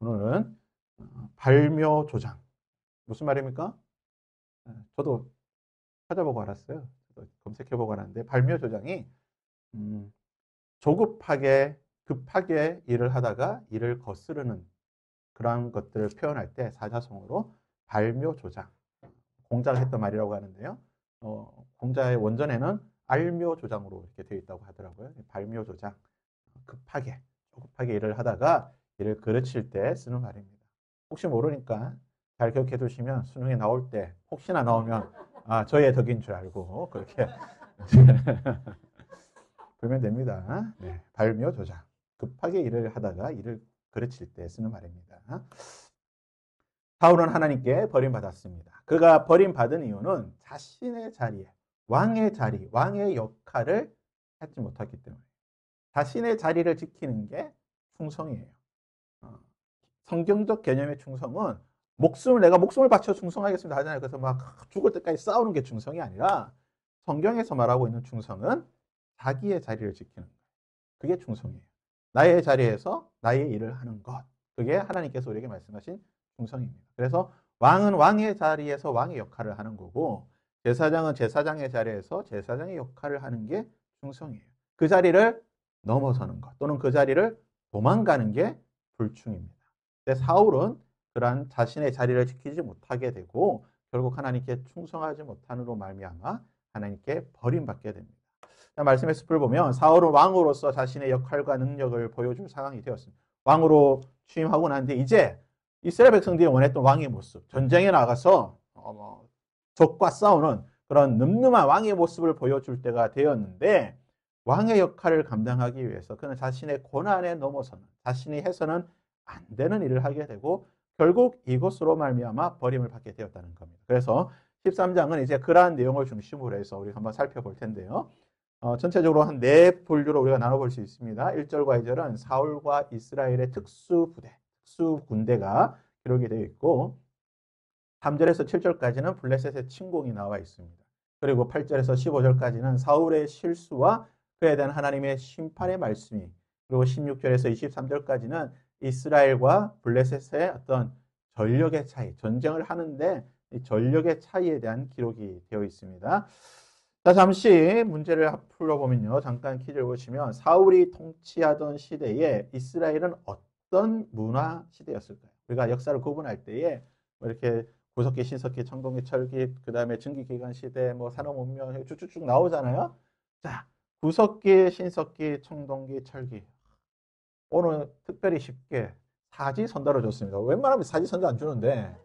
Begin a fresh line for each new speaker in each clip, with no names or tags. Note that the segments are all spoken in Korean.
오늘은 발묘 조장. 무슨 말입니까? 저도 찾아보고 알았어요. 저도 검색해보고 알았는데 발묘 조장이 음, 조급하게 급하게 일을 하다가 일을 거스르는 그런 것들을 표현할 때 사자성어로 발묘 조장. 공자가 했던 말이라고 하는데요. 공자의 원전에는 알묘 조장으로 이렇게 되어 있다고 하더라고요. 발묘 조장. 조급하게 일을 하다가 일을 그르칠 때 쓰는 말입니다. 혹시 모르니까 잘 기억해 두시면 수능에 나올 때 혹시나 나오면 저의 덕인 줄 알고 그렇게 보면 됩니다. 네, 발묘 조장. 급하게 일을 하다가 일을 그르칠 때 쓰는 말입니다. 사울은 하나님께 버림받았습니다. 그가 버림받은 이유는 자신의 자리에 왕의 자리, 왕의 역할을 하지 못했기 때문에 자신의 자리를 지키는 게 충성이에요. 어, 성경적 개념의 충성은 내가 목숨을 바쳐 충성하겠습니다 하잖아요. 그래서 막 죽을 때까지 싸우는 게 충성이 아니라 성경에서 말하고 있는 충성은 자기의 자리를 지키는 거예요. 그게 충성이에요. 나의 자리에서 나의 일을 하는 것. 그게 하나님께서 우리에게 말씀하신 충성입니다. 그래서 왕은 왕의 자리에서 왕의 역할을 하는 거고 제사장은 제사장의 자리에서 제사장의 역할을 하는 게 충성이에요. 그 자리를 넘어서는 것 또는 그 자리를 도망가는 게 불충입니다. 근데 사울은 그러한 자신의 자리를 지키지 못하게 되고 결국 하나님께 충성하지 못함으로 말미암아 하나님께 버림받게 됩니다. 말씀의 숲을 보면 사울은 왕으로서 자신의 역할과 능력을 보여줄 상황이 되었습니다. 왕으로 취임하고 난 뒤에 이제 이스라엘 백성들이 원했던 왕의 모습, 전쟁에 나가서 적과 싸우는 그런 늠름한 왕의 모습을 보여줄 때가 되었는데 왕의 역할을 감당하기 위해서 그는 자신의 고난에 넘어서는 자신이 해서는 안 되는 일을 하게 되고 결국 이것으로 말미암아 버림을 받게 되었다는 겁니다. 그래서 13장은 이제 그러한 내용을 중심으로 해서 우리 한번 살펴볼 텐데요. 전체적으로 한 네 분류로 우리가 나눠볼 수 있습니다. 1절과 2절은 사울과 이스라엘의 특수 군대가 기록이 되어 있고 3절에서 7절까지는 블레셋의 침공이 나와 있습니다. 그리고 8절에서 15절까지는 사울의 실수와 그에 대한 하나님의 심판의 말씀이 그리고 16절에서 23절까지는 이스라엘과 블레셋의 어떤 전력의 차이, 전쟁을 하는데 이 전력의 차이에 대한 기록이 되어 있습니다. 자, 잠시 문제를 풀어보면요. 잠깐 퀴즈를 보시면 사울이 통치하던 시대에 이스라엘은 어떤 문화 시대였을까요? 우리가 역사를 구분할 때에 이렇게 구석기, 신석기, 청동기, 철기, 그 다음에 증기기관 시대, 산업문명 쭉쭉쭉 나오잖아요. 자, 구석기, 신석기, 청동기, 철기. 오늘 특별히 쉽게 사지선다로 줬습니다. 웬만하면 사지선다 안 주는데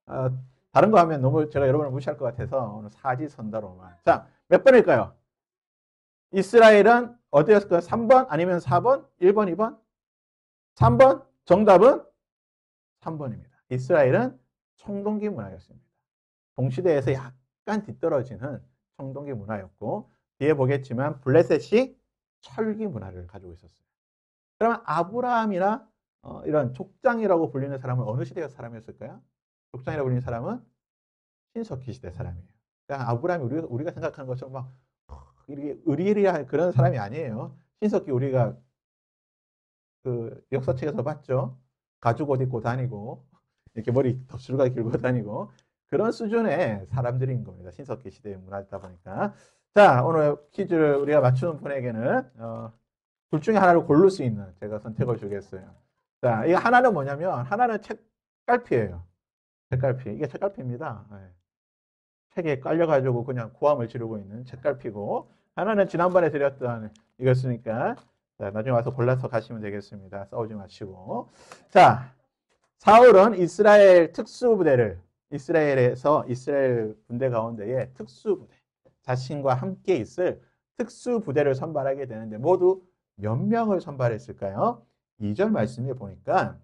아, 다른 거 하면 너무 제가 여러분을 무시할 것 같아서 오늘 사지선다로만. 자, 몇 번일까요? 이스라엘은 어디였을까요? 3번 아니면 4번? 1번, 2번? 3번? 정답은 3번입니다. 이스라엘은 청동기 문화였습니다. 동시대에서 약간 뒤떨어지는 청동기 문화였고 뒤에 보겠지만 블레셋이 철기 문화를 가지고 있었어요. 그러면 아브라함이나 이런 족장이라고 불리는 사람은 어느 시대의 사람이었을까요? 족장이라고 불리는 사람은 신석기 시대 사람이에요. 그러니까 아브라함이 우리가 생각하는 것처럼 막 이렇게 의리의리한 그런 사람이 아니에요. 신석기 우리가 그 역사책에서 봤죠. 가죽 옷 입고 다니고 이렇게 머리 덥수룩하게 길고 다니고 그런 수준의 사람들인 겁니다. 신석기 시대의 문화다 보니까. 자, 오늘 퀴즈를 우리가 맞추는 분에게는 둘 중에 하나를 고를 수 있는 제가 선택을 주겠어요. 자, 이거 하나는 뭐냐면 하나는 책갈피예요. 책갈피. 이게 책갈피입니다. 네. 책에 깔려가지고 그냥 고함을 지르고 있는 책갈피고 하나는 지난번에 드렸던 이것이니까 자, 나중에 와서 골라서 가시면 되겠습니다. 싸우지 마시고. 자, 사울은 이스라엘 특수부대를 이스라엘에서 이스라엘 군대 가운데에 특수부대 자신과 함께 있을 특수부대를 선발하게 되는데 모두 몇 명을 선발했을까요? 2절 말씀에 보니까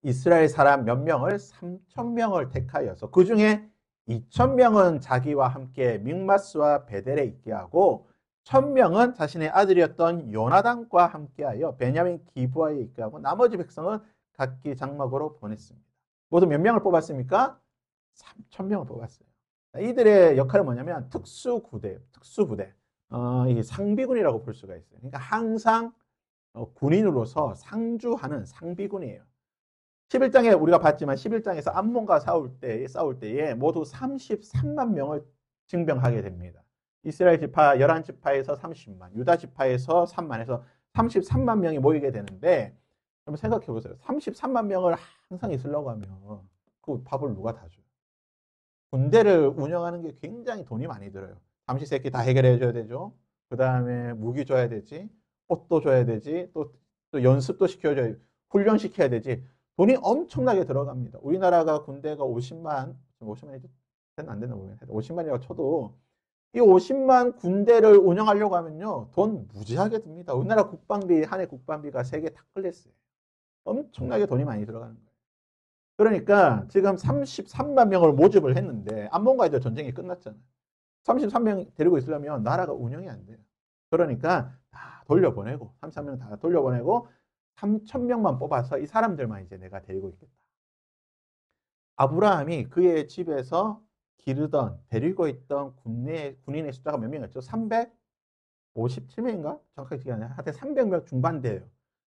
이스라엘 사람 몇 명을 3천 명을 택하여서 그 중에 2천 명은 자기와 함께 믹마스와 베델에 있게 하고 1,000명은 자신의 아들이었던 요나단과 함께하여 베냐민 기브아에 있게 하고 나머지 백성은 각기 장막으로 보냈습니다. 모두 몇 명을 뽑았습니까? 3천 명을 뽑았어요. 이들의 역할은 뭐냐면 특수부대. 이게 상비군이라고 볼 수가 있어요. 그러니까 항상 군인으로서 상주하는 상비군이에요. 11장에 우리가 봤지만 11장에서 암몬과 싸울 때에 모두 33만 명을 징병하게 됩니다. 이스라엘 지파 11지파에서 30만, 유다 지파에서 3만에서 33만 명이 모이게 되는데 한번 생각해 보세요. 33만 명을 항상 있으려고 하면 그 밥을 누가 다 줘요? 군대를 운영하는 게 굉장히 돈이 많이 들어요. 삼시세끼 다 해결해 줘야 되죠. 그 다음에 무기 줘야 되지. 옷도 줘야 되지. 또 연습도 시켜줘야 훈련시켜야 되지. 돈이 엄청나게 들어갑니다. 우리나라가 군대가 50만이 안 되나 모르겠는데 50만이라고 쳐도 이 50만 군대를 운영하려고 하면요. 돈 무지하게 듭니다. 우리나라 국방비, 한 해 국방비가 세계 탑클래스예요. 엄청나게 돈이 많이 들어가는 거예요. 그러니까 지금 33만 명을 모집을 했는데 암몬과의 전쟁이 끝났잖아요. 33명 데리고 있으려면 나라가 운영이 안 돼요. 그러니까 다 돌려보내고 33명 다 돌려보내고 3,000명만 뽑아서 이 사람들만 이제 내가 데리고 있겠다. 아브라함이 그의 집에서 데리고 있던 군인의 숫자가 몇 명이었죠? 357명인가? 정확하게 기억이 안 나요. 하여튼 300명 중반대예요.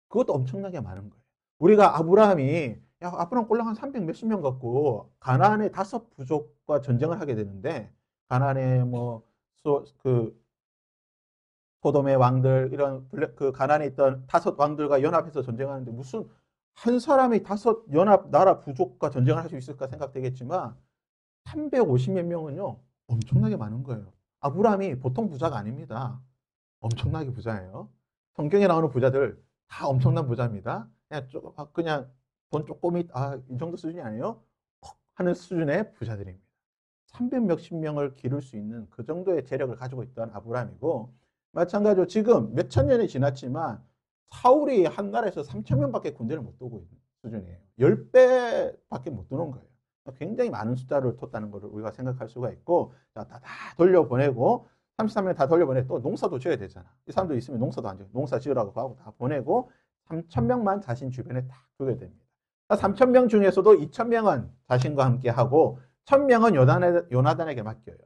그것도 엄청나게 많은 거예요. 우리가 아브라함이 아브라함 꼴랑 한 300 몇십 명 갖고 가나안의 5 부족과 전쟁을 하게 되는데 가나안의 소돔의 왕들 이런 그 가나안에 있던 5 왕들과 연합해서 전쟁하는데 무슨 한 사람이 5 연합 나라 부족과 전쟁을 할 수 있을까 생각되겠지만 350몇 명은요 엄청나게 많은 거예요. 아브라함이 보통 부자가 아닙니다. 엄청나게 부자예요. 성경에 나오는 부자들 다 엄청난 부자입니다. 그냥 돈 조금이 이 정도 수준이 아니에요? 하는 수준의 부자들입니다. 300 몇십 명을 기를 수 있는 그 정도의 재력을 가지고 있던 아브라함이고 마찬가지로 지금 몇천 년이 지났지만 사울이 한 나라에서 3천 명밖에 군대를 못 두고 있는 수준이에요. 10배밖에 못 두는 거예요. 굉장히 많은 숫자를 뒀다는 것을 우리가 생각할 수가 있고 다 돌려보내고 33명 다 돌려보내고 또 농사도 지어야 되잖아. 이 사람들 있으면 농사도 안 지어. 농사 지으라고 하고 다 보내고 3,000명만 자신 주변에 딱 두게 됩니다. 3,000명 중에서도 2,000명은 자신과 함께 하고 1,000명은 요나단에게 맡겨요.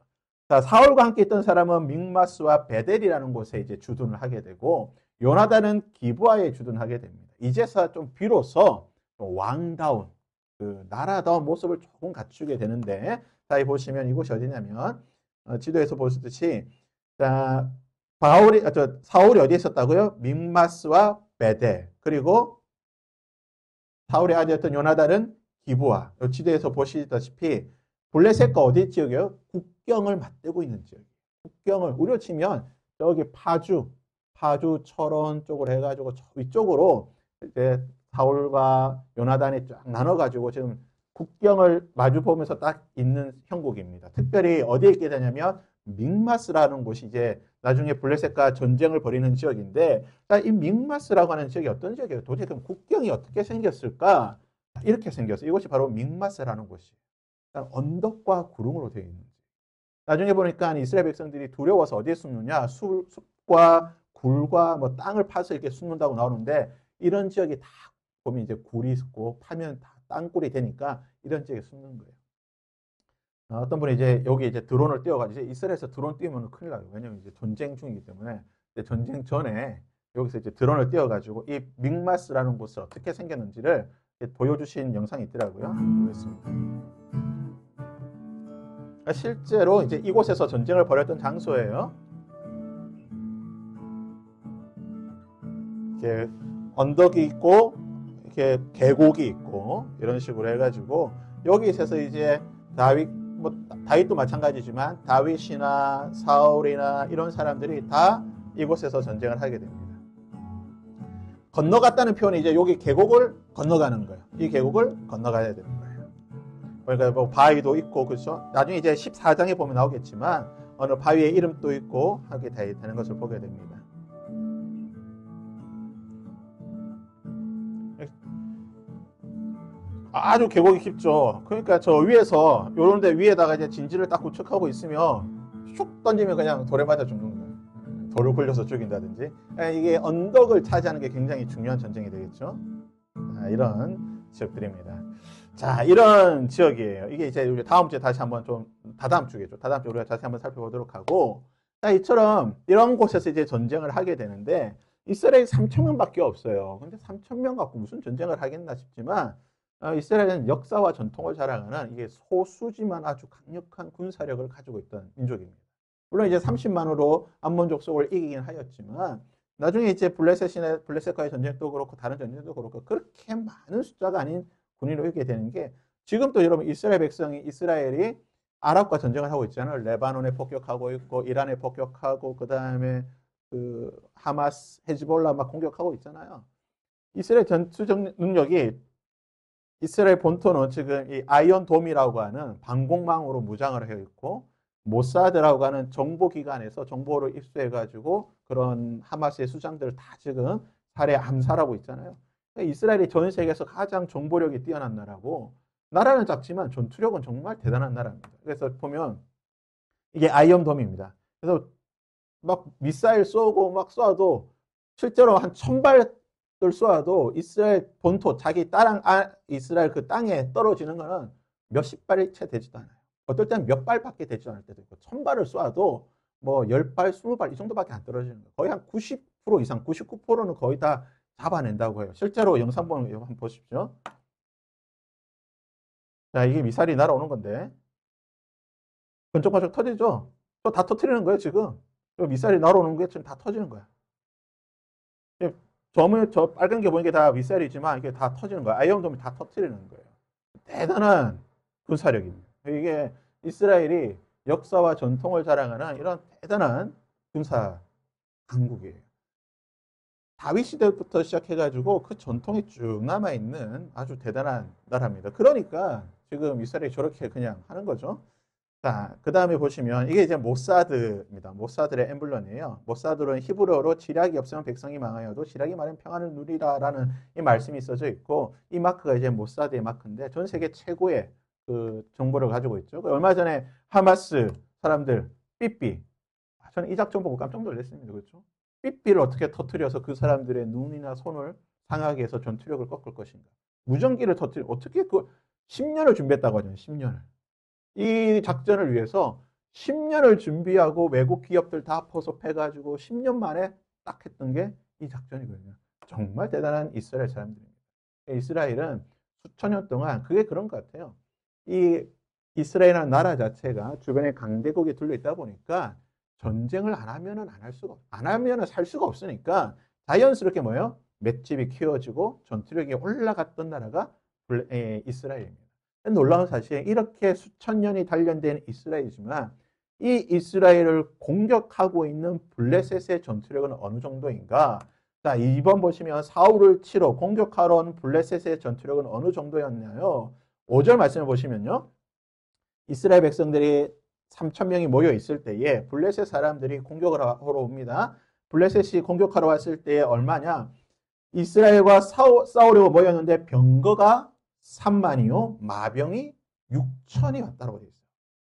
자, 사울과 함께 있던 사람은 믹마스와 베델이라는 곳에 이제 주둔을 하게 되고 요나단은 기브아에 주둔하게 됩니다. 이제서 좀 비로소 왕다운 그 나라다운 모습을 조금 갖추게 되는데 자, 이 보시면 이곳이 어디냐면 지도에서 보시듯이 자, 사울이 어디에 있었다고요? 믹마스와 베델 그리고 사울의 아들이었던 요나단은 기브아. 지도에서 보시다시피 블레셋과 어디 지역이에요? 국경을 맞대고 있는 지역이에요. 국경을 우리로 치면 저기 파주 철원 쪽으로 해가지고 위쪽으로 이제 사울과 요나단이 쫙 나눠가지고 지금 국경을 마주 보면서 딱 있는 형국입니다. 특별히 어디에 있게 되냐면 믹마스라는 곳이 이제 나중에 블레셋과 전쟁을 벌이는 지역인데 이 믹마스라고 하는 지역이 어떤 지역이에요? 도대체 그럼 국경이 어떻게 생겼을까? 이렇게 생겼어요. 이곳이 바로 믹마스라는 곳이에요. 언덕과 구름으로 되어 있는 지. 나중에 보니까 이스라엘 백성들이 두려워서 어디에 숨느냐? 숲과 굴과 뭐 땅을 파서 이렇게 숨는다고 나오는데 이런 지역이 다 보면 이제 굴이 있고 파면 다 땅굴이 되니까 이런 지역에 숨는 거예요. 어떤 분이 이제 여기 이제 드론을 띄워가지고 이스라엘에서 드론 띄우면 큰일 나요. 왜냐면 이제 전쟁 중이기 때문에 전쟁 전에 여기서 이제 드론을 띄워가지고 이 믹마스라는 곳을 어떻게 생겼는지를 보여주신 영상이 있더라고요. 보겠습니다. 실제로 이제 이곳에서 전쟁을 벌였던 장소예요. 이렇게 언덕이 있고 이렇게 계곡이 있고 이런 식으로 해가지고 여기 있어서 이제 다윗도 마찬가지지만 다윗이나 사울이나 이런 사람들이 다 이곳에서 전쟁을 하게 됩니다. 건너갔다는 표현이 이제 여기 계곡을 건너가는 거예요. 이 계곡을 건너가야 되는 거예요. 그러니까 뭐 바위도 있고 그렇죠. 나중에 이제 14장에 보면 나오겠지만 어느 바위의 이름도 있고 하게 되는 것을 보게 됩니다. 아주 계곡이 깊죠. 그러니까 저 위에서 요런 데 위에다가 이제 진지를 딱 구축하고 있으면 슉 던지면 그냥 돌에 맞아 죽는 거예요. 돌을 굴려서 죽인다든지. 이게 언덕을 차지하는 게 굉장히 중요한 전쟁이 되겠죠. 이런 지역들입니다. 자, 이런 지역이에요. 이게 이제 우리 다음 주에 다시 한번 좀 다다음 주겠죠. 다다음 주에 우리가 자세히 한번 살펴보도록 하고 자, 이처럼 이런 곳에서 이제 전쟁을 하게 되는데 이스라엘 3,000명밖에 없어요. 근데 3,000명 갖고 무슨 전쟁을 하겠나 싶지만 이스라엘은 역사와 전통을 자랑하는 이게 소수지만 아주 강력한 군사력을 가지고 있던 민족입니다. 물론 이제 30만으로 암몬 족속을 이기긴 하였지만 나중에 이제 블레셋과의 전쟁도 그렇고 다른 전쟁도 그렇고 그렇게 많은 숫자가 아닌 군인으로 이기게 되는 게 지금도 여러분 이스라엘이 아랍과 전쟁을 하고 있잖아요. 레바논에 폭격하고 있고 이란에 폭격하고 그다음에 그 하마스, 헤즈볼라 막 공격하고 있잖아요. 이스라엘 전투적 능력이 이스라엘 본토는 지금 이 아이언돔이라고 하는 방공망으로 무장을 해 있고 모사드라고 하는 정보기관에서 정보를 입수해가지고 그런 하마스의 수장들을 다 지금 살해 암살하고 있잖아요. 그러니까 이스라엘이 전 세계에서 가장 정보력이 뛰어난 나라고 나라는 작지만 전투력은 정말 대단한 나라입니다. 그래서 보면 이게 아이언돔입니다. 그래서 막 미사일 쏘고 막 쏴도 실제로 한 1000발을 쏘아도 이스라엘 본토 자기 땅 이스라엘 그 땅에 떨어지는 거는 몇십 발이 채 되지도 않아요. 어떨 때는 몇 발밖에 되지 않을 때도 있고 1000발을 쏘아도 뭐 10발, 20발 이 정도밖에 안 떨어지는 거예요. 거의 한 90% 이상, 99%는 거의 다 잡아낸다고 해요. 실제로 영상 보는 거 한번 보십시오. 자, 이게 미사일이 날아오는 건데 번쩍번쩍 터지죠? 저 다 터트리는 거예요, 지금. 미사일이 날아오는 게 지금 다 터지는 거야. 저 빨간 게 보이는 게 다 미사일이지만 이게 다 터지는 거야. 아이언돔이 다 터트리는 거예요. 대단한 군사력입니다. 이게 이스라엘이 역사와 전통을 자랑하는 이런 대단한 군사 강국이에요. 다윗 시대부터 시작해가지고 그 전통이 쭉 남아있는 아주 대단한 나라입니다. 그러니까 지금 이스라엘이 저렇게 그냥 하는 거죠. 자, 그 다음에 보시면 이게 이제 모사드입니다. 모사드의 엠블럼이에요. 모사드는 히브리어로 지략이 없으면 백성이 망하여도 지략이 많으면 평안을 누리라라는 이 말씀이 써져 있고 이 마크가 이제 모사드의 마크인데 전 세계 최고의 그 정보를 가지고 있죠. 얼마 전에 하마스 사람들 삐삐 저는 이 작전 보고 깜짝 놀랐습니다. 그렇죠? 삐삐를 어떻게 터트려서 그 사람들의 눈이나 손을 상하게 해서 전투력을 꺾을 것인가? 무전기를 터트려 어떻게 그 10년을 준비했다고 하잖아요. 10년을. 이 작전을 위해서 10년을 준비하고 외국 기업들 다 포섭해가지고 10년 만에 딱 했던 게 이 작전이거든요. 정말 대단한 이스라엘 사람들입니다. 이스라엘은 수천 년 동안 그게 그런 것 같아요. 이 이스라엘이라는 나라 자체가 주변에 강대국에 둘러 있다 보니까 전쟁을 안 하면은 안 하면은 살 수가 없으니까 자연스럽게 뭐예요? 맷집이 키워지고 전투력이 올라갔던 나라가 이스라엘입니다. 놀라운 사실은 이렇게 수천 년이 단련된 이스라엘이지만 이 이스라엘을 공격하고 있는 블레셋의 전투력은 어느 정도인가? 자, 2번 보시면 사울을 치러 공격하러 온 블레셋의 전투력은 어느 정도였나요? 5절 말씀을 보시면요. 이스라엘 백성들이 3,000명이 모여 있을 때에 블레셋 사람들이 공격을 하러 옵니다. 블레셋이 공격하러 왔을 때 얼마냐? 이스라엘과 싸우려고 모였는데 병거가 3만이요. 마병이 6천이 왔다고 되어 있어요.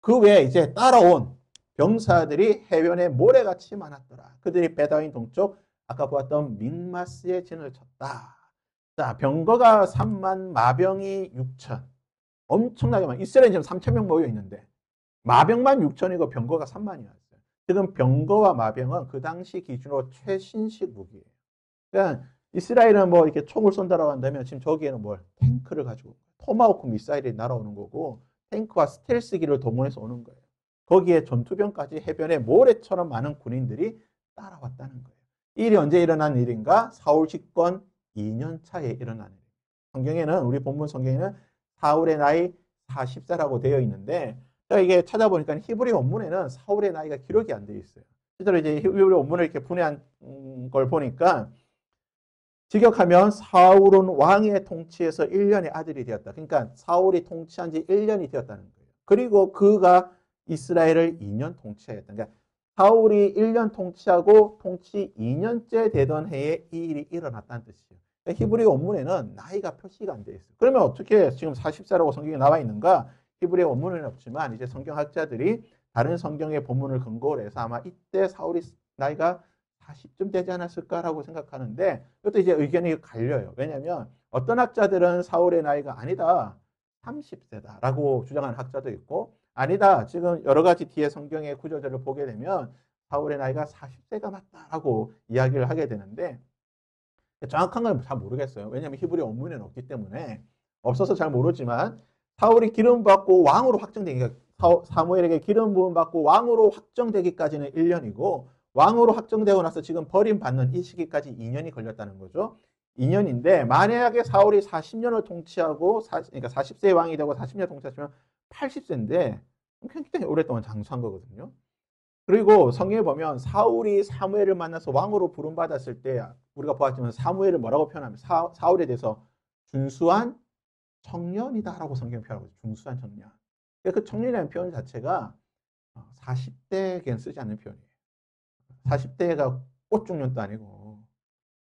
그 외에 이제 따라온 병사들이 해변에 모래같이 많았더라. 그들이 베다윈 동쪽 아까 보았던 믹마스에 진을 쳤다. 자, 병거가 3만, 마병이 6천. 엄청나게 많아. 이스라엘 지금 3,000명 모여 있는데 마병만 6천이고 병거가 3만이었어요. 지금 병거와 마병은 그 당시 기준으로 최신식 무기예요. 그러니까 이스라엘은 뭐 이렇게 총을 쏜다라고 한다면 지금 저기에는 뭘 탱크를 가지고 토마호크 미사일이 날아오는 거고 탱크와 스텔스기를 동원해서 오는 거예요. 거기에 전투병까지 해변에 모래처럼 많은 군인들이 따라왔다는 거예요. 이 일이 언제 일어난 일인가? 사울 집권 2년 차에 일어난 일이에요. 성경에는 우리 본문 성경에는 사울의 나이 40세라고 되어 있는데 제가 이게 찾아보니까 히브리 원문에는 사울의 나이가 기록이 안 되어 있어요. 실제로 이제 히브리 원문을 이렇게 분해한 걸 보니까 직역하면 사울은 왕의 통치에서 1년의 아들이 되었다. 그러니까 사울이 통치한 지 1년이 되었다는 거예요. 그리고 그가 이스라엘을 2년 통치하였다. 그러니까 사울이 1년 통치하고 통치 2년째 되던 해에 이 일이 일어났다는 뜻이에요. 그러니까 히브리 원문에는 나이가 표시가 안 돼 있어요. 그러면 어떻게 지금 40세라고 성경에 나와 있는가? 히브리 원문은 없지만 이제 성경학자들이 다른 성경의 본문을 근거로 해서 아마 이때 사울이 나이가 40쯤 되지 않았을까라고 생각하는데 이것도 이제 의견이 갈려요. 왜냐하면 어떤 학자들은 사울의 나이가 아니다. 30세다라고 주장하는 학자도 있고 아니다. 지금 여러 가지 뒤에 성경의 구절들을 보게 되면 사울의 나이가 40세가 맞다라고 이야기를 하게 되는데 정확한 건 잘 모르겠어요. 왜냐하면 히브리 원문에는 없기 때문에 없어서 잘 모르지만 사울이 기름 받고 왕으로 확정되기가 사무엘에게 기름 부음 받고 왕으로 확정되기까지는 1년이고 왕으로 확정되고 나서 지금 버림받는 이 시기까지 2년이 걸렸다는 거죠. 2년인데 만약에 사울이 40년을 통치하고 그러니까 40세 왕이 되고 40년 통치하시면 80세인데 굉장히 오랫동안 장수한 거거든요. 그리고 성경에 보면 사울이 사무엘을 만나서 왕으로 부름받았을 때 우리가 보았지만 사무엘을 뭐라고 표현하면 사울에 대해서 준수한 청년이다라고 성경이 표현하고 있어요. 준수한 청년. 그 청년이라는 표현 자체가 40대에겐 쓰지 않는 표현이에요. 40대가 꽃중년도 아니고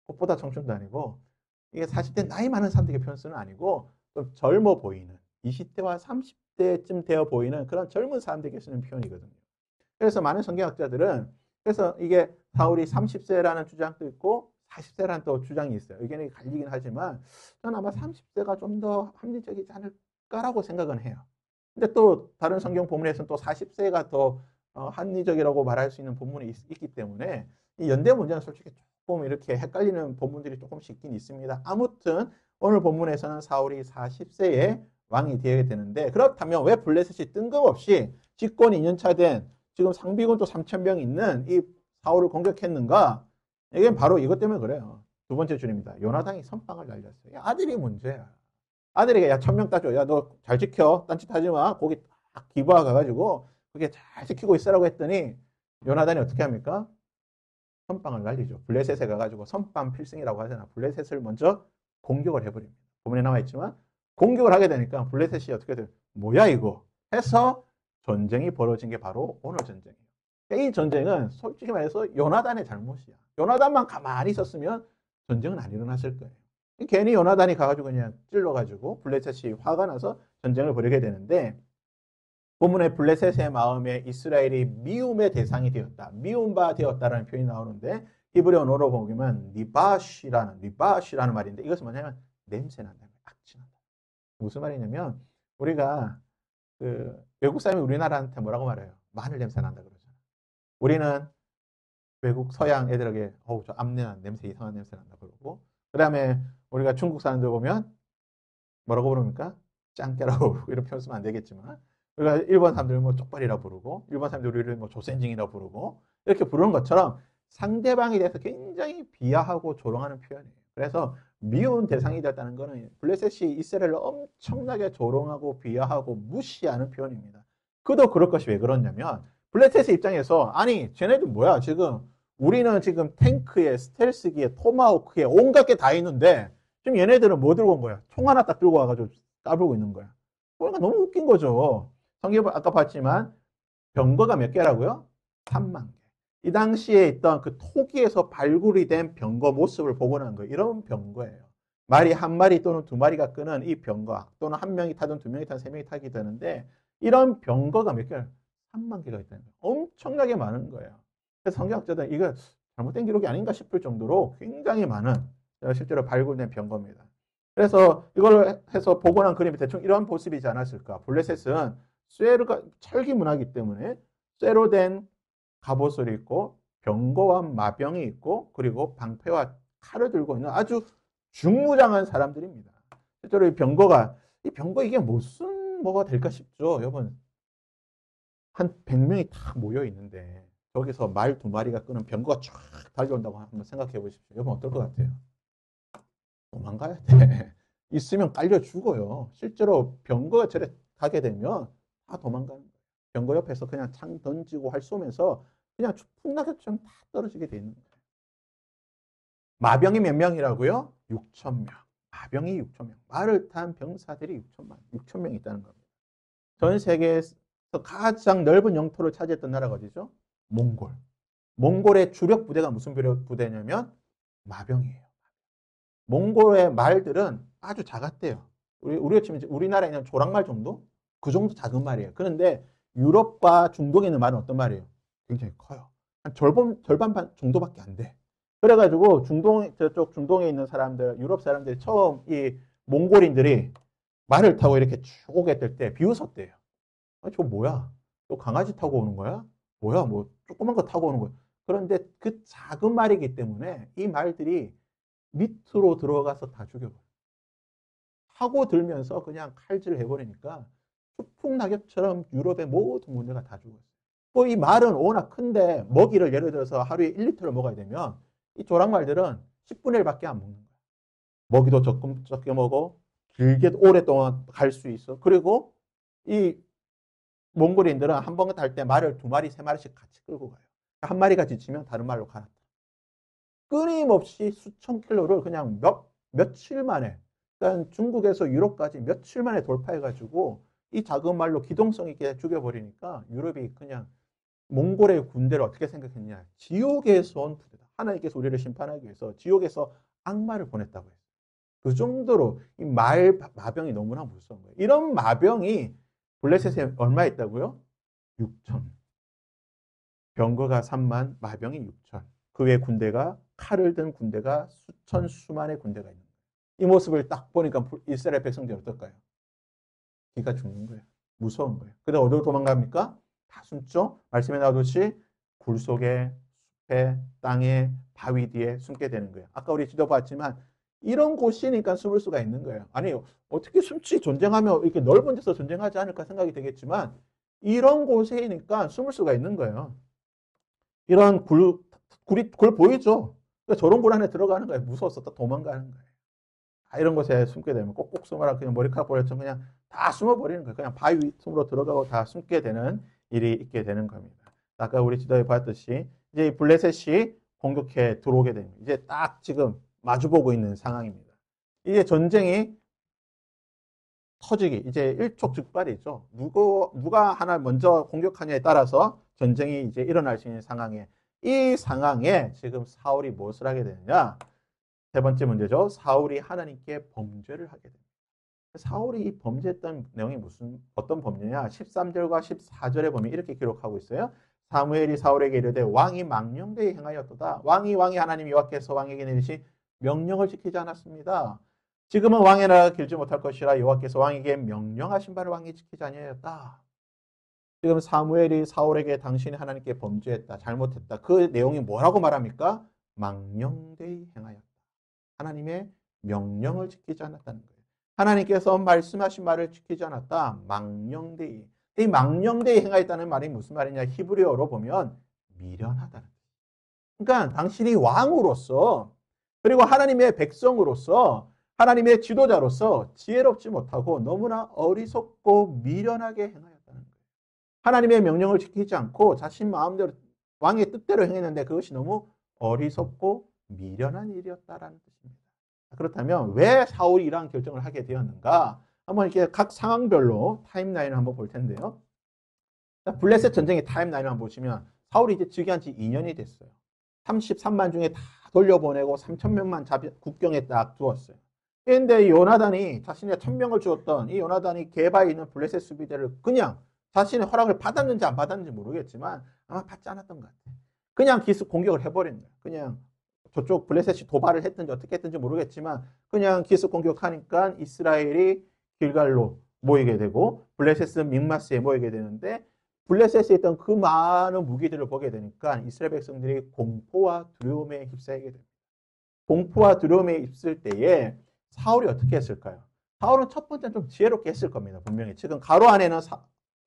꽃보다 청춘도 아니고 이게 40대 나이 많은 사람들에게 표현 쓰는 아니고 좀 젊어 보이는 20대와 30대쯤 되어 보이는 그런 젊은 사람들에게 쓰는 표현이거든요. 그래서 많은 성경학자들은 그래서 이게 사울이 30세라는 주장도 있고 40세라는 또 주장이 있어요. 의견이 갈리긴 하지만 저는 아마 30세가 좀 더 합리적이지 않을까라고 생각은 해요. 근데 또 다른 성경 본문에서는 또 40세가 더 합리적이라고 말할 수 있는 본문이 있기 때문에 이 연대 문제는 솔직히 조금 이렇게 헷갈리는 본문들이 조금씩 있긴 있습니다. 아무튼 오늘 본문에서는 사울이 40세에 왕이 되게 되는데 그렇다면 왜 블레셋이 뜬금없이 집권 2년차 된 지금 상비군 또 3,000명 있는 이 사울을 공격했는가? 이게 바로 이것 때문에 그래요. 두 번째 줄입니다. 요나단이 선빵을 날렸어요. 아들이 문제야. 아들에게 야 1,000명 따줘. 야 너 잘 지켜. 딴짓 하지 마. 거기 딱 기부하 가가지고 그게 잘 지키고 있으라고 했더니 요나단이 어떻게 합니까? 선빵을 날리죠. 블레셋에 가가지고 선빵 필승이라고 하잖아. 블레셋을 먼저 공격을 해버립니다. 본문에 나와 있지만 공격을 하게 되니까 블레셋이 어떻게 돼요? 뭐야 이거? 해서 전쟁이 벌어진 게 바로 오늘 전쟁이에요. 이 전쟁은 솔직히 말해서 요나단의 잘못이야. 요나단만 가만히 있었으면 전쟁은 안 일어났을 거예요. 괜히 요나단이 가가지고 그냥 찔러가지고 블레셋이 화가 나서 전쟁을 벌이게 되는데 본문에 블레셋의 마음에 이스라엘이 미움의 대상이 되었다. 미움바 되었다라는 표현이 나오는데 히브리 언어로 보면 니바시라는 말인데 이것은 뭐냐면 냄새 난다. 악취난다. 무슨 말이냐면 우리가 그 외국 사람이 우리나라한테 뭐라고 말해요? 마늘 냄새 난다 그러잖아. 우리는 외국 서양 애들에게 어우 저 암내난 냄새 이상한 냄새 난다 그러고 그다음에 우리가 중국 사람들 보면 뭐라고 부릅니까? 짱깨라고 부르고 이런 표현 쓰면 안 되겠지만 우리가 일본 사람들 뭐 쪽발이라 부르고 일본 사람들 우리를 뭐 조센징이라 부르고 이렇게 부르는 것처럼 상대방에 대해서 굉장히 비하하고 조롱하는 표현이에요. 그래서 미운 대상이 되었다는 것은 블레셋이 이스라엘을 엄청나게 조롱하고 비하하고 무시하는 표현입니다. 그도 그럴 것이 왜 그러냐면 블레셋의 입장에서 아니 쟤네들 뭐야 지금 우리는 지금 탱크에 스텔스기에 토마호크에 온갖 게 다 있는데 지금 얘네들은 뭐 들고 온 거야? 총 하나 딱 들고 와가지고 까불고 있는 거야. 그러니까 너무 웃긴 거죠. 성경 아까 봤지만 병거가 몇 개라고요? 3만 개. 이 당시에 있던 그 토기에서 발굴이 된 병거 모습을 복원한 거예요. 이런 병거예요. 말이 한 마리 또는 두 마리가 끄는 이 병거 또는 한 명이 타든 두 명이 타든 세 명이 타기 되는데 이런 병거가 몇 개야? 3만 개가 있다는 거예요. 엄청나게 많은 거예요. 그래서 성경학자들은 이거 잘못된 기록이 아닌가 싶을 정도로 굉장히 많은 실제로 발굴된 병거입니다. 그래서 이걸 해서 복원한 그림이 대충 이런 모습이지 않았을까. 블레셋은 쇠가 철기 문화이기 때문에 쇠로 된 갑옷을 입고 병거와 마병이 있고 그리고 방패와 칼을 들고 있는 아주 중무장한 사람들입니다. 실제로 이 병거 이게 무슨 뭐가 될까 싶죠. 여러분 한 100명이 다 모여 있는데 저기서 말 2마리가 끄는 병거가 쫙 달려온다고 한번 생각해 보십시오. 여러분 어떨 것 같아요? 도망가야 돼. 있으면 깔려 죽어요. 실제로 병거가 저래 가게 되면 다 도망가는 거예요. 병거 옆에서 그냥 창 던지고 활 쏘면서 그냥 풍락처럼 다 떨어지게 돼 있는 거예요. 마병이 몇 명이라고요? 6,000명. 마병이 6,000명. 말을 탄 병사들이 6,000명 있다는 겁니다. 전 세계에서 가장 넓은 영토를 차지했던 나라가 어디죠? 몽골. 몽골의 주력 부대가 무슨 부대냐면 마병이에요. 몽골의 말들은 아주 작았대요. 우리가 치면 우리나라에 있는 조랑말 정도? 그 정도 작은 말이에요. 그런데 유럽과 중동에 있는 말은 어떤 말이에요? 굉장히 커요. 한 절반 정도밖에 안 돼. 그래가지고 저쪽 중동에 있는 사람들, 유럽 사람들이 처음 이 몽골인들이 말을 타고 이렇게 쭉 오게 될 때 비웃었대요. 아, 저 뭐야? 저 강아지 타고 오는 거야? 뭐야? 뭐 조그만 거 타고 오는 거야? 그런데 그 작은 말이기 때문에 이 말들이 밑으로 들어가서 다 죽여버려. 하고 들면서 그냥 칼질을 해버리니까 추풍낙엽처럼 유럽의 모든 문제가 다 죽었어요. 또 이 말은 워낙 큰데 먹이를 예를 들어서 하루에 1리터를 먹어야 되면 이 조랑말들은 10분의 1밖에 안 먹는 거야. 먹이도 조금 적게 먹어. 길게 오랫동안 갈 수 있어. 그리고 이 몽골인들은 한 번 탈 때 말을 2마리, 3마리씩 같이 끌고 가요. 한 마리가 지치면 다른 말로 갈아타. 끊임없이 수천 킬로를 그냥 며칠 만에, 그러니까 중국에서 유럽까지 며칠 만에 돌파해가지고 이 작은 말로 기동성 있게 죽여버리니까 유럽이 그냥 몽골의 군대를 어떻게 생각했냐. 지옥에서 온 부대다. 하나님께서 우리를 심판하기 위해서 지옥에서 악마를 보냈다고 했어요. 그 정도로 이 마병이 너무나 무서운 거예요. 이런 마병이 블레셋에 얼마 있다고요? 6천. 병거가 3만, 마병이 6천. 그 외 군대가 칼을 든 군대가 수천 수만의 군대가 있는 거예요. 이 모습을 딱 보니까 이스라엘 백성들이 어떨까요? 기가 죽는 거예요. 무서운 거예요. 근데 어디로 도망갑니까? 다 숨죠. 말씀에 나오듯이 굴 속에, 숲에, 땅에, 바위 뒤에 숨게 되는 거예요. 아까 우리 지도 봤지만 이런 곳이니까 숨을 수가 있는 거예요. 아니 어떻게 숨지? 전쟁하면 이렇게 넓은 데서 전쟁하지 않을까 생각이 되겠지만 이런 곳이니까 숨을 수가 있는 거예요. 이런 굴 보이죠? 그러니까 저런 굴 안에 들어가는 거예요. 무서워서 또 도망가는 거예요. 이런 곳에 숨게 되면 꼭꼭 숨어라. 그냥 머리카락 버렸죠. 그냥 다 숨어버리는 거예요. 그냥 바위 틈으로 들어가고 다 숨게 되는 일이 있게 되는 겁니다. 아까 우리 지도에 봤듯이 이제 블레셋이 공격해 들어오게 됩니다. 이제 딱 지금 마주보고 있는 상황입니다. 이제 전쟁이 터지기 이제 일촉즉발이죠. 누가 하나 먼저 공격하냐에 따라서 전쟁이 이제 일어날 수 있는 상황에 이 상황에 지금 사울이 무엇을 하게 되느냐? 세 번째 문제죠. 사울이 하나님께 범죄를 하게 됩니다. 사울이 범죄했던 내용이 어떤 범죄냐? 13절과 14절에 보면 이렇게 기록하고 있어요. 사무엘이 사울에게 이르되 왕이 망령되이 행하였도다. 왕이 하나님 여호와께서 왕에게 내리신 명령을 지키지 않았습니다. 지금은 왕의 나라가 길지 못할 것이라 여호와께서 왕에게 명령하신 바를 왕이 지키지 아니하였다. 지금 사무엘이 사울에게 당신이 하나님께 범죄했다, 잘못했다. 그 내용이 뭐라고 말합니까? 망령되이 행하였다. 하나님의 명령을 지키지 않았다는 거예요. 하나님께서 말씀하신 말을 지키지 않았다. 망령되이. 이 망령되이 행하였다는 말이 무슨 말이냐? 히브리어로 보면 미련하다는 거예요. 그러니까 당신이 왕으로서 그리고 하나님의 백성으로서 하나님의 지도자로서 지혜롭지 못하고 너무나 어리석고 미련하게 행하였다는 거예요. 하나님의 명령을 지키지 않고 자신 마음대로 왕의 뜻대로 행했는데 그것이 너무 어리석고 미련한 일이었다라는 뜻입니다. 그렇다면 왜 사울이 이러한 결정을 하게 되었는가? 한번 이렇게 각 상황별로 타임라인을 한번 볼 텐데요. 블레셋 전쟁의 타임라인을 한번 보시면 사울이 이제 즉위한 지 2년이 됐어요. 33만 중에 다 돌려보내고 3천 명만 국경에 딱 두었어요. 그런데 요나단이 자신의 1,000명을 주었던 이 요나단이 게바에 있는 블레셋 수비대를 그냥 자신의 허락을 받았는지 안 받았는지 모르겠지만 아마 받지 않았던 것 같아요. 그냥 기습 공격을 해버린 거예요. 그냥 저쪽 블레셋이 도발을 했든지 어떻게 했든지 모르겠지만 그냥 기습 공격하니까 이스라엘이 길갈로 모이게 되고 블레셋은 믹마스에 모이게 되는데 블레셋에 있던 그 많은 무기들을 보게 되니까 이스라엘 백성들이 공포와 두려움에 휩싸이게 됩니다. 공포와 두려움에 휩쓸 때에 사울이 어떻게 했을까요? 사울은 첫 번째는 좀 지혜롭게 했을 겁니다. 분명히. 지금 가로 안에는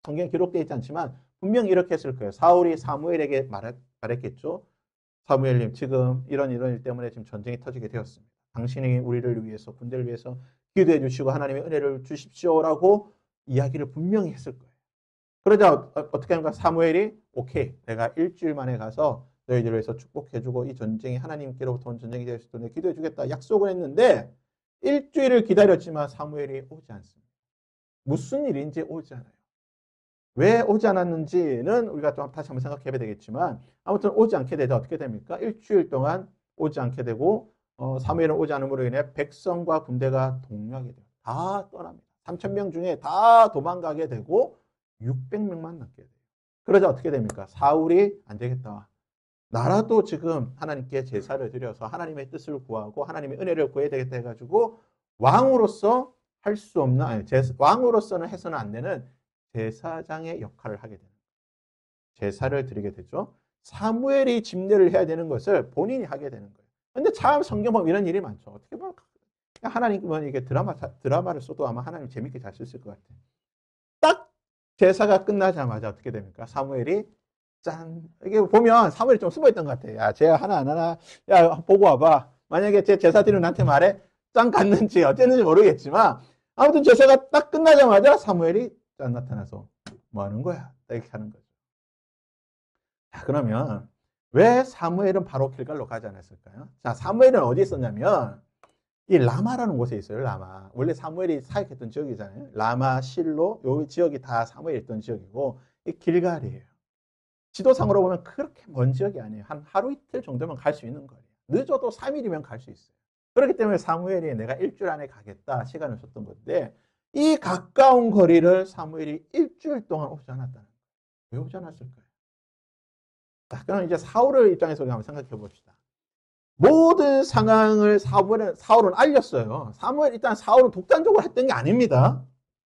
성경에 기록되어 있지 않지만 분명히 이렇게 했을 거예요. 사울이 사무엘에게 말했겠죠. 사무엘님, 지금 이런 일 때문에 지금 전쟁이 터지게 되었습니다. 당신이 우리를 위해서, 군대를 위해서 기도해 주시고 하나님의 은혜를 주십시오라고 이야기를 분명히 했을 거예요. 그러자 어떻게 하는가? 사무엘이 오케이, 내가 일주일 만에 가서 너희들을 위해서 축복해주고 이 전쟁이 하나님께로부터 온 전쟁이 될 수 있도록 기도해 주겠다 약속을 했는데 일주일을 기다렸지만 사무엘이 오지 않습니다. 무슨 일인지 오지 않아요. 왜 오지 않았는지는 우리가 좀 다시 한번 생각해 봐야 되겠지만 아무튼 오지 않게 되다 어떻게 됩니까? 일주일 동안 오지 않게 되고 사무엘은 오지 않음으로 인해 백성과 군대가 동요하게 돼요. 다 떠납니다. 3,000명 중에 다 도망가게 되고 600명만 남게 돼요. 그러자 어떻게 됩니까? 사울이 안 되겠다. 나라도 지금 하나님께 제사를 드려서 하나님의 뜻을 구하고 하나님의 은혜를 구해야 되겠다 해가지고 왕으로서 할 수 없는 왕으로서는 해서는 안 되는 제사장의 역할을 하게 되는 거예요. 제사를 드리게 되죠. 사무엘이 집례를 해야 되는 것을 본인이 하게 되는 거예요. 근데 참 성경 보면 이런 일이 많죠. 어떻게 보면 하나님은 이게 드라마를 써도 아마 하나님 재밌게 잘 쓰실 것 같아요. 딱 제사가 끝나자마자 어떻게 됩니까? 사무엘이 짠. 이게 보면 사무엘이 좀 숨어 있던 것 같아요. 야, 쟤 하나 안 하나? 야, 보고 와봐. 만약에 제 제사 드리는 나한테 말해. 짠 갔는지 어쨌는지 모르겠지만 아무튼 제사가 딱 끝나자마자 사무엘이 짠 나타나서 뭐 하는 거야? 이렇게 하는 거죠. 자, 그러면 왜 사무엘은 바로 길갈로 가지 않았을까요? 자, 사무엘은 어디 있었냐면 이 라마라는 곳에 있어요. 라마. 원래 사무엘이 사역했던 지역이잖아요. 라마, 실로 요 지역이 다 사무엘이 있던 지역이고 이 길갈이에요. 지도상으로 보면 그렇게 먼 지역이 아니에요. 한 하루 이틀 정도면 갈 수 있는 거예요. 늦어도 3일이면 갈 수 있어요. 그렇기 때문에 사무엘이 내가 일주일 안에 가겠다 시간을 줬던 건데 이 가까운 거리를 사무엘이 일주일 동안 오지 않았다는 거예요. 왜 오지 않았을까요? 자, 그럼 이제 사울의 입장에서 우리 한번 생각해 봅시다. 모든 상황을 사울은 알렸어요. 일단 사울은 독단적으로 했던 게 아닙니다.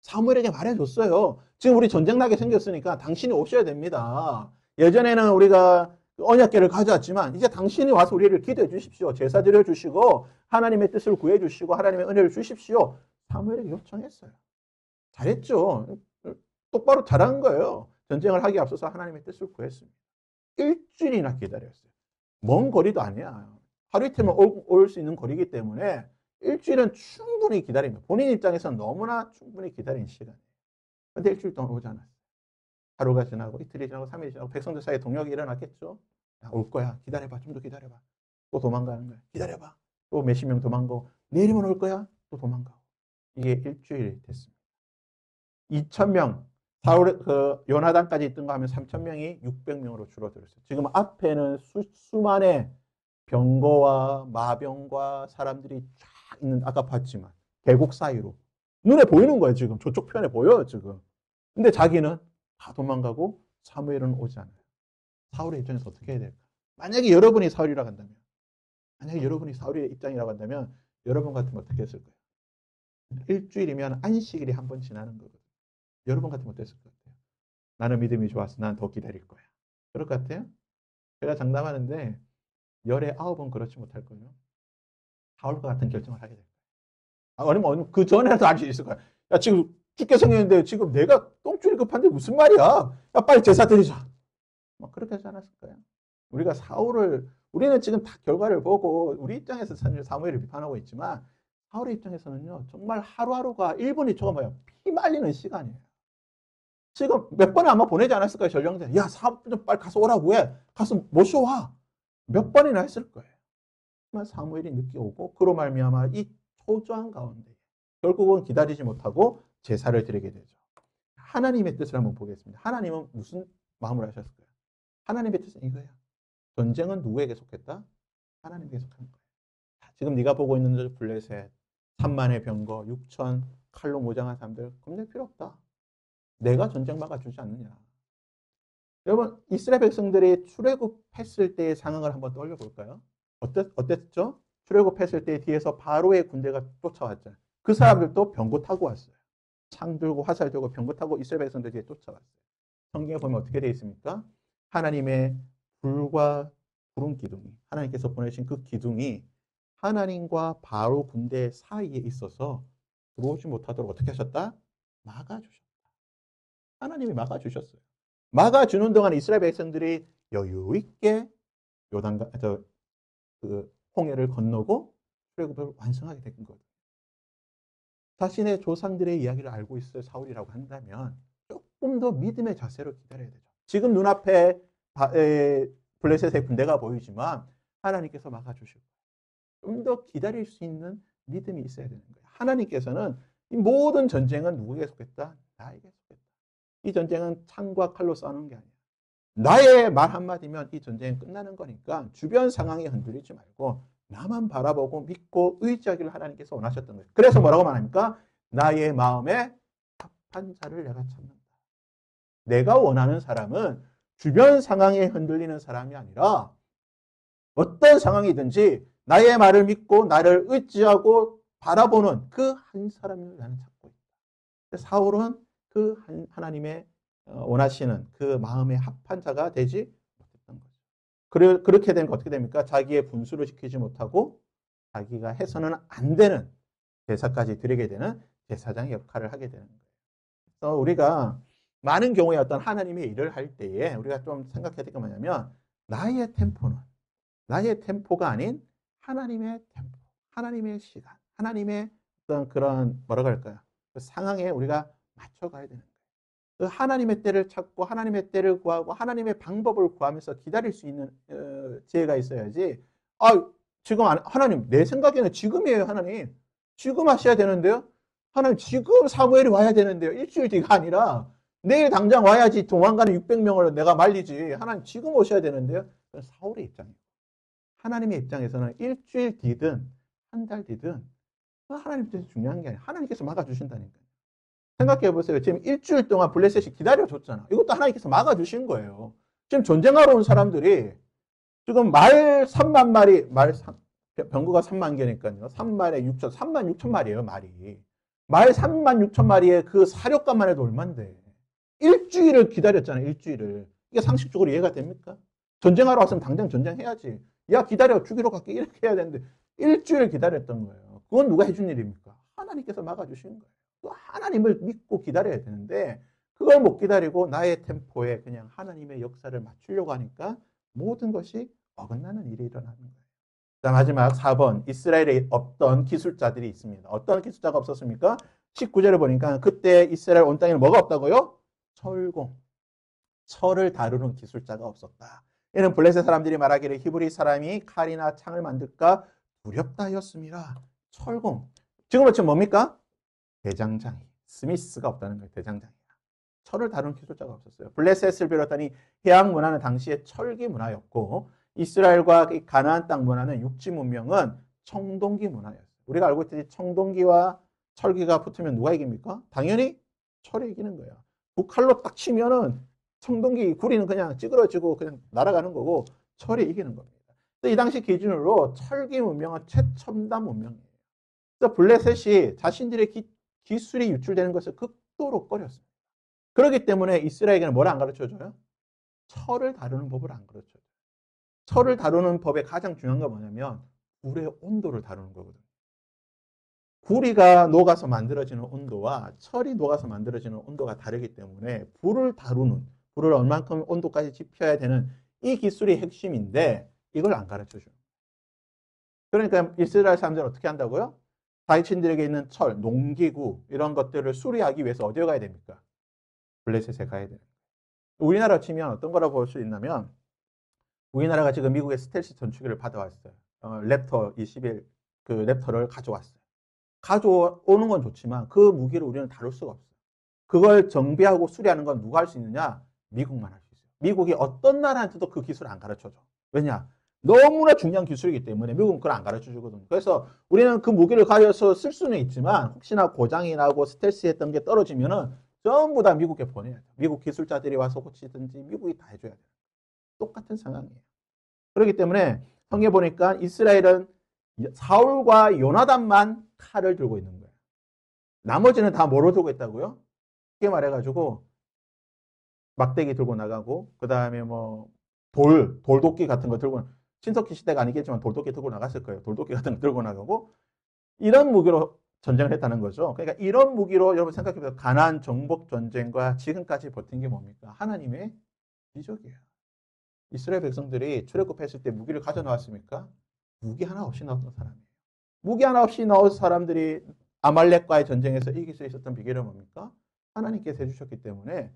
사무엘에게 말해줬어요. 지금 우리 전쟁 나게 생겼으니까 당신이 오셔야 됩니다. 예전에는 우리가 언약궤를 가져왔지만 이제 당신이 와서 우리를 기도해 주십시오. 제사 드려 주시고 하나님의 뜻을 구해 주시고 하나님의 은혜를 주십시오. 사무엘에게 요청했어요. 잘했죠. 똑바로 잘한 거예요. 전쟁을 하기 앞서서 하나님의 뜻을 구했습니다. 일주일이나 기다렸어요. 먼 거리도 아니야. 하루 이틀만 올 수 있는 거리이기 때문에 일주일은 충분히 기다립니다. 본인 입장에서는 너무나 충분히 기다린 시간이에요. 근데 일주일 동안 오지 않았어요. 하루가 지나고 이틀이 지나고 3일이 지나고 백성들 사이에 동력이 일어났겠죠. 야, 올 거야. 기다려봐. 좀 더 기다려봐. 또 도망가는 거야. 기다려봐. 또 몇십 명 도망가고 내일이면 올 거야. 또 도망가고. 이게 일주일이 됐습니다. 2,000명. 사울 요나단까지 있던 거 하면 3,000명이 600명으로 줄어들었어요. 지금 앞에는 수많은 병거와 마병과 사람들이 쫙 있는 아까 봤지만 계곡 사이로 눈에 보이는 거예요. 지금 저쪽 편에 보여요. 지금. 근데 자기는 다 도망가고 사무엘은 오지 않아요. 사울의 입장에서 어떻게 해야 될까? 만약에 여러분이 사울이라고 한다면 만약에 여러분이 사울의 입장이라고 한다면 여러분 같으면 어떻게 했을 거예요? 일주일이면 안식일이 한 번 지나는 거거든요. 여러분 같으면 어땠을 것 같아요? 나는 믿음이 좋아서 난 더 기다릴 거야. 그럴 것 같아요? 제가 장담하는데 열에 9은 그렇지 못할 거예요. 사울과 같은 결정을 하게 될 거예요. 아니면 그 전에라도 알 수 있을 거야. 야, 지금 죽게 생겼는데 지금 내가 똥줄이 급한데 무슨 말이야? 야, 빨리 제사 드리자. 막 그렇게 하지 않았을 거예요. 우리는 지금 다 결과를 보고 우리 입장에서 사무엘을 비판하고 있지만 사울의 입장에서는요. 정말 하루하루가 1분 2초가 뭐야? 피 말리는 시간이에요. 지금 몇 번을 아마 보내지 않았을까요? 전령대. 야, 사업 좀 빨리 가서 오라고 해. 가서 모셔와. 몇 번이나 했을 거예요. 하지만 사무엘이 늦게 오고 그로 말미암아 이 초조한 가운데 결국은 기다리지 못하고 제사를 드리게 되죠. 하나님의 뜻을 한번 보겠습니다. 하나님은 무슨 마음으로 하셨을까요? 하나님의 뜻은 이거예요. 전쟁은 누구에게 속했다? 하나님에게 속한 거예요. 지금 네가 보고 있는 블레셋 3만의 병거 6천 칼로 무장한 사람들 겁낼 필요 없다. 내가 전쟁 막아주지 않느냐. 여러분 이스라엘 백성들이 출애굽했을 때의 상황을 한번 떠올려볼까요? 어땠죠? 출애굽했을 때 뒤에서 바로의 군대가 쫓아왔죠. 그 사람들도 병거 타고 왔어요. 창 들고 화살 들고 병거 타고 이스라엘 백성들 뒤에 쫓아왔어요. 성경에 보면 어떻게 되어 있습니까? 하나님의 불과 구름 기둥이 하나님께서 보내신 그 기둥이 하나님과 바로 군대 사이에 있어서 들어오지 못하도록 어떻게 하셨다? 막아주셨다. 하나님이 막아주셨어요. 막아주는 동안 이스라엘 백성들이 여유 있게 홍해를 건너고 출애굽을 완성하게 된 거예요. 자신의 조상들의 이야기를 알고 있어요. 사울이라고 한다면 조금 더 믿음의 자세로 기다려야 되죠. 지금 눈앞에 블레셋의 군대가 보이지만 하나님께서 막아주시고 좀 더 기다릴 수 있는 믿음이 있어야 되는 거예요. 하나님께서는 이 모든 전쟁은 누구에게 속했다? 나에게 속했다. 이 전쟁은 창과 칼로 싸우는 게 아니야. 나의 말 한마디면 이 전쟁은 끝나는 거니까 주변 상황에 흔들리지 말고 나만 바라보고 믿고 의지하기를 하나님께서 원하셨던 거예요. 그래서 뭐라고 말합니까? 나의 마음에 합한 자를 내가 찾는다. 내가 원하는 사람은 주변 상황에 흔들리는 사람이 아니라 어떤 상황이든지 나의 말을 믿고 나를 의지하고 바라보는 그 한 사람을 나는 찾고 있다. 사울은 그 하나님의 원하시는 그 마음에 합한 자가 되지 못했던 거죠. 그렇게 되면 어떻게 됩니까? 자기의 분수를 지키지 못하고 자기가 해서는 안 되는 제사까지 드리게 되는 제사장의 역할을 하게 되는 거예요. 그래서 우리가 많은 경우에 어떤 하나님의 일을 할 때에 우리가 좀 생각해야 될 게 뭐냐면 나의 템포는 나의 템포가 아닌 하나님의 템포, 하나님의 시간, 하나님의 어떤 그런 뭐라고 할까요? 그 상황에 우리가 맞춰가야 되는 거예요. 그 하나님의 때를 찾고 하나님의 때를 구하고 하나님의 방법을 구하면서 기다릴 수 있는 지혜가 있어야지. 아, 지금 하나님 내 생각에는 지금이에요, 하나님. 지금 하셔야 되는데요. 하나님 지금 사무엘이 와야 되는데요. 일주일 뒤가 아니라 내일 당장 와야지 도망가는 600명을 내가 말리지. 하나님 지금 오셔야 되는데요. 그건 사울의 입장이에요. 하나님의 입장에서는 일주일 뒤든 한 달 뒤든 하나님께서 중요한 게 아니에요. 하나님께서 막아주신다니까요. 생각해 보세요. 지금 일주일 동안 블레셋이 기다려줬잖아. 이것도 하나님께서 막아주신 거예요. 지금 전쟁하러 온 사람들이 지금 말 3만 마리, 병거가 3만 개니까요. 3만에 6천, 3만 6천 마리예요, 말이. 말 3만 6천 마리의 그 사력값만 해도 얼만데. 일주일을 기다렸잖아요, 일주일을. 이게 상식적으로 이해가 됩니까? 전쟁하러 왔으면 당장 전쟁해야지. 야, 기다려. 죽이러 갈게. 이렇게 해야 되는데 일주일 기다렸던 거예요. 그건 누가 해준 일입니까? 하나님께서 막아주신 거예요. 하나님을 믿고 기다려야 되는데 그걸 못 기다리고 나의 템포에 그냥 하나님의 역사를 맞추려고 하니까 모든 것이 어긋나는 일이 일어나는 거예요. 자, 마지막 4번. 이스라엘에 없던 기술자들이 있습니다. 어떤 기술자가 없었습니까? 19절을 보니까 그때 이스라엘 온 땅에는 뭐가 없다고요? 철공. 철을 다루는 기술자가 없었다. 이는 블레셋 사람들이 말하기를 히브리 사람이 칼이나 창을 만들까 두렵다 하였습니다. 철공. 지금은 지금 뭡니까? 대장장이. 스미스가 없다는 거예요. 대장장이야. 철을 다루는 기술자가 없었어요. 블레셋을 비롯하니 해양 문화는 당시의 철기 문화였고 이스라엘과 가나안 땅 문화는 육지 문명은 청동기 문화였어요. 우리가 알고 있듯이 청동기와 철기가 붙으면 누가 이깁니까? 당연히 철이 이기는 거예요. 북칼로 딱 치면은 청동기 구리는 그냥 찌그러지고 그냥 날아가는 거고 철이 이기는 겁니다. 이 당시 기준으로 철기 문명은 최첨단 문명이에요. 그래서 블레셋이 자신들의 기술이 유출되는 것을 극도로 꺼렸습니다. 그렇기 때문에 이스라엘에게는 뭘 안 가르쳐줘요? 철을 다루는 법을 안 가르쳐줘요. 철을 다루는 법의 가장 중요한 건 뭐냐면 불의 온도를 다루는 거거든요. 구리가 녹아서 만들어지는 온도와 철이 녹아서 만들어지는 온도가 다르기 때문에 불을 다루는, 불을 얼만큼 온도까지 지펴야 되는 이 기술이 핵심인데 이걸 안 가르쳐줘요. 그러니까 이스라엘 사람들은 어떻게 한다고요? 자신들에게 있는 철, 농기구 이런 것들을 수리하기 위해서 어디에 가야 됩니까? 블레셋에 가야 돼요. 우리나라 치면 어떤 거라고 볼 수 있냐면 우리나라가 지금 미국의 스텔스 전투기를 받아왔어요. 랩터 21 그 랩터를 가져왔어요. 가져오는 건 좋지만 그 무기를 우리는 다룰 수가 없어요. 그걸 정비하고 수리하는 건 누가 할 수 있느냐? 미국만 할 수 있어요. 미국이 어떤 나라한테도 그 기술을 안 가르쳐줘. 왜냐? 너무나 중요한 기술이기 때문에 미국은 그걸 안 가르쳐 주거든요. 그래서 우리는 그 무기를 가져서 쓸 수는 있지만 혹시나 고장이 나고 스텔스 했던 게 떨어지면은 전부 다 미국에 보내야 돼요. 미국 기술자들이 와서 고치든지 미국이 다 해줘야 돼요. 똑같은 상황이에요. 그렇기 때문에 성경에 보니까 이스라엘은 사울과 요나단만 칼을 들고 있는 거예요. 나머지는 다 뭐로 들고 있다고요? 쉽게 말해가지고 막대기 들고 나가고 그 다음에 뭐 돌도끼 같은 거 들고 신석기 시대가 아니겠지만 돌도끼 들고 나갔을 거예요. 돌도끼 같은 거 들고 나가고 이런 무기로 전쟁을 했다는 거죠. 그러니까 이런 무기로 여러분 생각해보세요. 가나안 정복 전쟁과 지금까지 버틴 게 뭡니까? 하나님의 기적이에요. 이스라엘 백성들이 출애굽했을 때 무기를 가져 나왔습니까? 무기 하나 없이 나왔던 사람이에요. 무기 하나 없이 나온 사람들이 아말렉과의 전쟁에서 이길 수 있었던 비결은 뭡니까? 하나님께서 해주셨기 때문에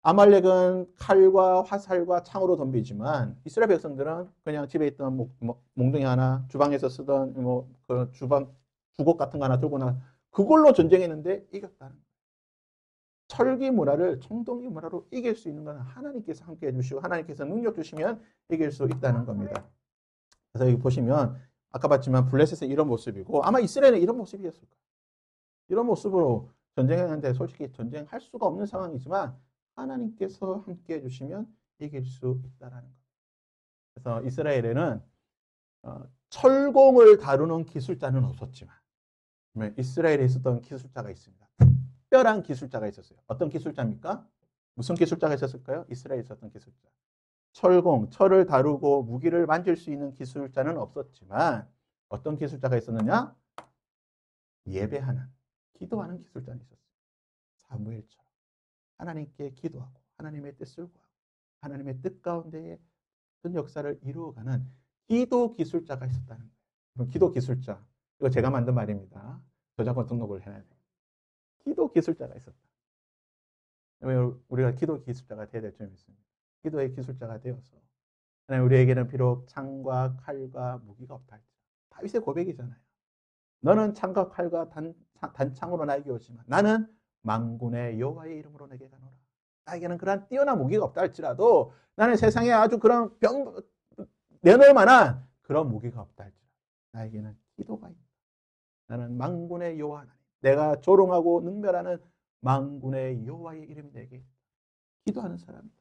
아말렉은 칼과 화살과 창으로 덤비지만 이스라엘 백성들은 그냥 집에 있던 몽둥이 하나, 주방에서 쓰던 그 주걱 같은 거 하나 들고 나 그걸로 전쟁했는데 이겼다는 거예요. 철기 문화를 청동기 문화로 이길 수 있는 건 하나님께서 함께 해주시고 하나님께서 능력 주시면 이길 수 있다는 겁니다. 그래서 여기 보시면 아까 봤지만 블레셋은 이런 모습이고 아마 이스라엘은 이런 모습이었을 거예요. 이런 모습으로 전쟁했는데 솔직히 전쟁할 수가 없는 상황이지만 하나님께서 함께 해주시면 이길 수 있다는 거예요. 그래서 이스라엘에는 철공을 다루는 기술자는 없었지만 이스라엘에 있었던 기술자가 있습니다. 특별한 기술자가 있었어요. 어떤 기술자입니까? 무슨 기술자가 있었을까요? 이스라엘에 있었던 기술자. 철공, 철을 다루고 무기를 만질 수 있는 기술자는 없었지만 어떤 기술자가 있었느냐? 예배하는, 기도하는 기술자는 있었어요. 사무엘처럼 하나님께 기도하고 하나님의 뜻을 구하고 하나님의 뜻 가운데에 큰 역사를 이루어가는 기도 기술자가 있었다는 거예요. 기도 기술자, 이거 제가 만든 말입니다. 저작권 등록을 해야 돼요. 기도 기술자가 있었다. 우리가 기도 기술자가 되어야 될 점이 있습니다. 기도의 기술자가 되어서 하나님 우리에게는 비록 창과 칼과 무기가 없다 할지라도 다윗의 고백이잖아요. 너는 창과 칼과 단창으로 나에게 오지만 나는 만군의 여호와의 이름으로 내게 가노라. 나에게는 그러한 뛰어난 무기가 없다 할지라도 나는 세상에 아주 그런 내놓을 만한 그런 무기가 없다 할지라도 나에게는 기도가 있다. 나는 만군의 여호와 하나님, 내가 조롱하고 능멸하는 만군의 여호와의 이름이 내게 있다. 기도하는 사람이다.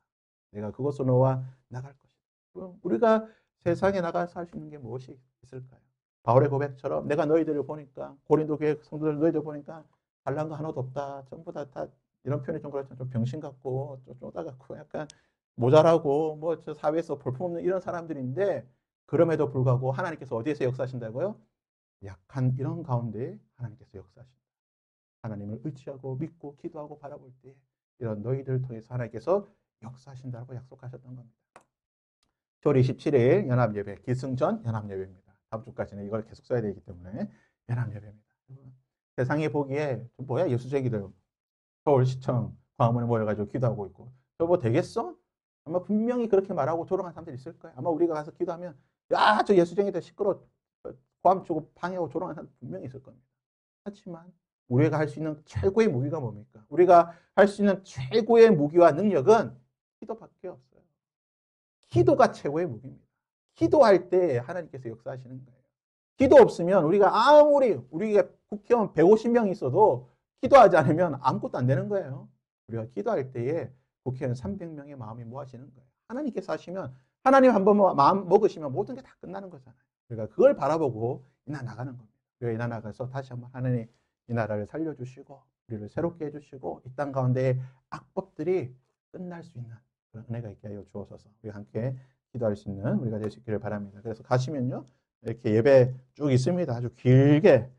내가 그것으로 너와 나갈 것이다. 우리가 세상에 나가서 할 수 있는 게 무엇이 있을까요? 바울의 고백처럼 내가 너희들을 보니까, 고린도 교회 성도들 너희들 보니까 잘난 거 하나도 없다. 전부 다 이런 표현이 좀 그렇죠. 좀 병신 같고 좀 쪼다 같고 약간 모자라고 뭐 저 사회에서 볼품없는 이런 사람들인데, 그럼에도 불구하고 하나님께서 어디에서 역사하신다고요? 약한 이런 가운데 하나님께서 역사하신다. 하나님을 의지하고 믿고 기도하고 바라볼 때 이런 너희들을 통해서 하나님께서 역사하신다고 약속하셨던 겁니다. 10월 27일 연합예배, 기승전 연합예배입니다. 다음 주까지는 이걸 계속 써야 되기 때문에 연합예배입니다. 세상에 보기에 뭐야 예수쟁이들 서울시청 광화문에 모여가지고 기도하고 있고 저 뭐 되겠어? 아마 분명히 그렇게 말하고 조롱한 사람들이 있을 거예요. 아마 우리가 가서 기도하면 야 저 예수쟁이들 시끄러 고함 치고 방해하고 조롱하는 사람 분명히 있을 겁니다. 하지만 우리가 할 수 있는 최고의 무기가 뭡니까? 우리가 할 수 있는 최고의 무기와 능력은 기도밖에 없어요. 기도가 최고의 무기입니다. 기도할 때 하나님께서 역사하시는 거예요. 기도 없으면 우리가 아무리 우리가 국회의원 150명이 있어도 기도하지 않으면 아무것도 안 되는 거예요. 우리가 기도할 때에 국회의원 300명의 마음이 모아지는 거예요. 하나님께서 하시면 하나님 한번 마음 먹으시면 모든 게 다 끝나는 거잖아요. 우리가 그걸 바라보고 이나 나가는 겁니다. 우리가 이나 나가서 다시 한번 하나님 이 나라를 살려주시고 우리를 새롭게 해주시고 이 땅 가운데 악법들이 끝날 수 있는 그런 은혜가 있게 하여 주옵소서. 우리 함께 기도할 수 있는 우리가 될 수 있기를 바랍니다. 그래서 가시면요 이렇게 예배 쭉 있습니다. 아주 길게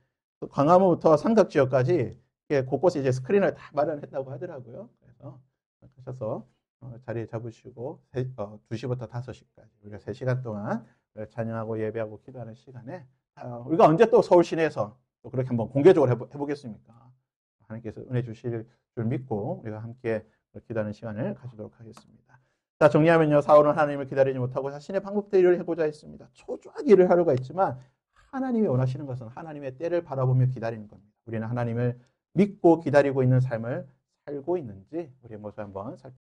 광화문부터 삼각지역까지 곳곳에 이제 스크린을 다 마련했다고 하더라고요. 그래서 가셔서 자리 잡으시고 2시부터 5시까지 우리가 3시간 동안 찬양하고 예배하고 기도하는 시간에 우리가 언제 또 서울 시내에서 또 그렇게 한번 공개적으로 해보겠습니까? 하나님께서 은혜 주실 줄 믿고 우리가 함께 기도하는 시간을 가지도록 하겠습니다. 자, 정리하면요. 사울은 하나님을 기다리지 못하고 자신의 방법대로 일을 해보자 했습니다. 초조하게 일을 하려고 했지만 하나님이 원하시는 것은 하나님의 때를 바라보며 기다리는 겁니다. 우리는 하나님을 믿고 기다리고 있는 삶을 살고 있는지 우리의 모습 한번 살펴보겠습니다.